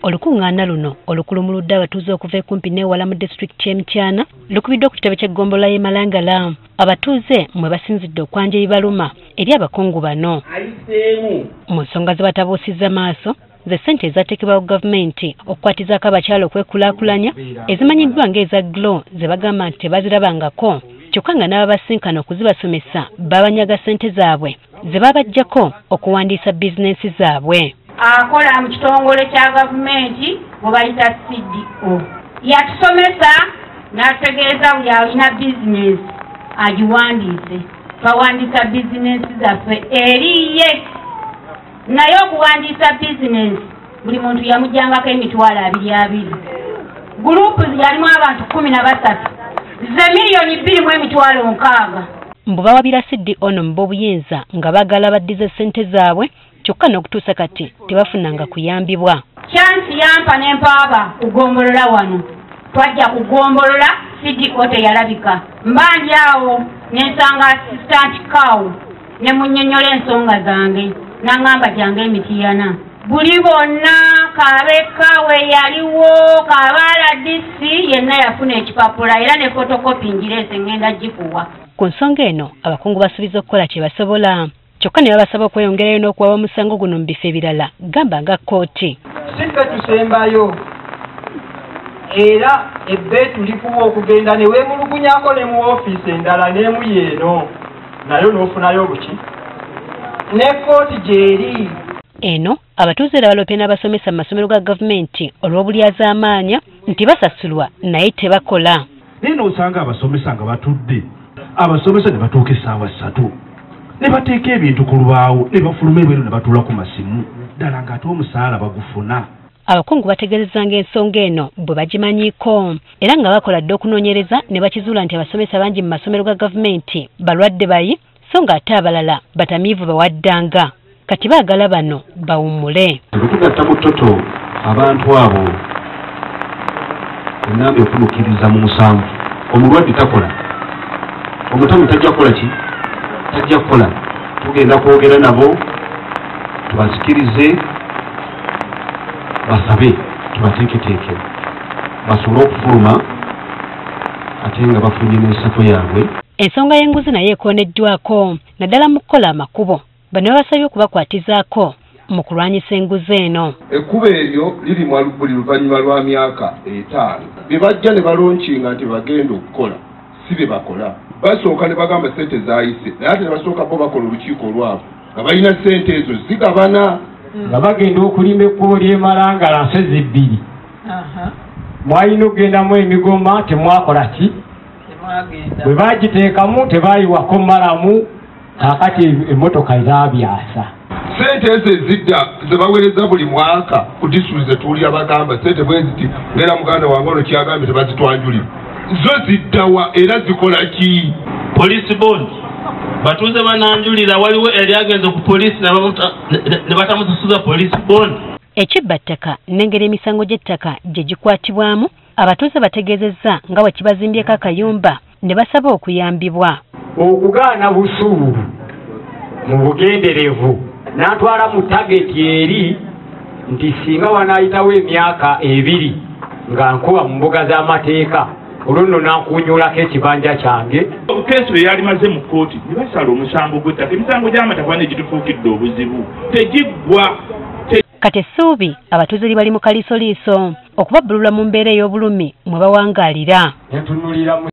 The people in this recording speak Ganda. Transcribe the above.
Olukungaana luno olukulumuludde abatuuze okuva kumpi n'ewala mu disitulikiti y'Emityana lukubiddwa ku kitebe ky'eggombolola y'e Malangala. Abatuuze mwe basinzidde okwanja ebibaluma eri abakungu bano. Mu nsonga ze batabuusizza maaso ze ssente ezaateekebwawo gavumenti okukwatizaako abakyala okwekulaakulanya ezimanyiddwa ng'eza GLO ze bagamba nti tebazirabangako kyokka nga n'ababasinkana okuzibasomesa babanyaga ssente zaabwe ze babaggyako okuwandiisa bizinensi zaabwe. Akola mu kitongole kya gavumenti bwe bayita CDO. Yatusomesa n'ategeeza buli alina bizinensi agiwandiise. Twawandiisa bizinensi zaffe eriye. Naye okuwandiisa bizinensi buli muntu yamujjangako emitwalo 20. Gurupu yalimu abantu 13. Ze miliyoni 2.6. Mbu bawabira CDO no mu buyinza nga bagala baddize ssente zaabwe kyokka n'okutuusa kati tebafunanga kuyambibwa. Chansi yampa n'empaaba kugombolola wano. Twajja kugombolola CDO teyalabika. Mbandi awo n'ensanga assistant kawo ne munnyonnyola ensonga zange n'angamba gyange Emityana. Buli bonna Kabeka we yaliwo Kabala DC yenna yafuna ekipapula era ne fotokopi ngireese ngenda gikuwa. Ku nsonga eno abakungu basuubiza okukola kye basobola kyokka ne babasaba okweyongerayo n'okuwaaba omusango guno mu bifo ebirala gamba nga kkooti. Siffe tusembayo era ebbe tulikuwa okugenda ne weemulugunyako ne mu ofiisi endala n'emu yeeno nayo n'ofunayo buki ne kkooti gyeri. Eno abatuuze era balopye n'abasomesa mu masomero ga gavumenti olw'obulyazaamaanya nti basasulwa naye tebakola. Nino osanga abasomesa nga batudde abasomesa ne batuuka essaawa 3 ne bateeka ebintu ku lubaawo ne bafuluma ebweru ne batuula ku masimu ddala ng'ate omusaala bagufuna. Abakungu bategeezezanga ensonga eno bwe bagimanyiiko era nga bakola dde okunoonyereza ne bakizuula nti abasomesa bangi mu masomero ga gavumenti balwadde bayi so ng'ate abalala batamiivu bawaddanga. Kati baagala bano bawummule. Tugatta mu ttoto abantu abo ennaambi okumukkiriza mu musanvu. Omulwadde takola. Omutamu tajja kukola ki? Tajja kukola. Tugenda kwogera nabo tubasikirize basabe tubateeketeeke basobole okufuluma ate nga bafunye n'ensako yaabwe. Ensonga y'enguzi naye ekooneddwako naddala mu kukola amakubo. Bano babasabye okubakwatizaako mu kulwanyisa enguzi eno. Ekkubo eryo liri buli luvannyuma lwa myaka 5. Bye bajja ne balonkinga nti bagenda okukola si bye bakola. Basooka ne bagamba ssente zaayise naye ate ne basooka bo bakola olukiiko lwabwe nga balina ssente ezo zigabana. Nga bagenda okulimba ekkubo ly'e Malangala nsezi 2. Mwalina okugendamu emigoma temwakola ki? Bwe bagiteekamu tebaayiwako mmalamu kakati emmotoka zaabyasa. Ssente ezo ezidda ze baweereza buli mwaka ku disitulikiti ze tuwulira bagamba ssente bwe ziti ngera muganda wange ono kyagambye tebazitwanjulira. Zo ziddawa era zikola ki? Police bond. Batuuze bananjulira waliwo eryagenze ku poliisi ne batamusasuza police bond. Ekibbattaka n'engeri emisango gy'ettaka gye gikwatibwamu abatuuze bategeezezza nga bwe kibazimbyeko akayumba ne basaba okuyambibwa. Okugaana busuulu mu bugenderevu n'atwala mu tageti eri nti singa wanaayitawo emyaka 2 nga nkuba mu mbuga z'amateeka olunno nankunyulako ekibanja kyange. Keeso yalimaze mu kkooti ne basala omusango gw'ettaka. Emisango gy'amataffaali gitufuukidde obuzibu tegiggwa. Kati essuubi abatuuze bali mu kaliisoliiso okubabbulula mu mbeera ey'obulumi mwe bawangaalira.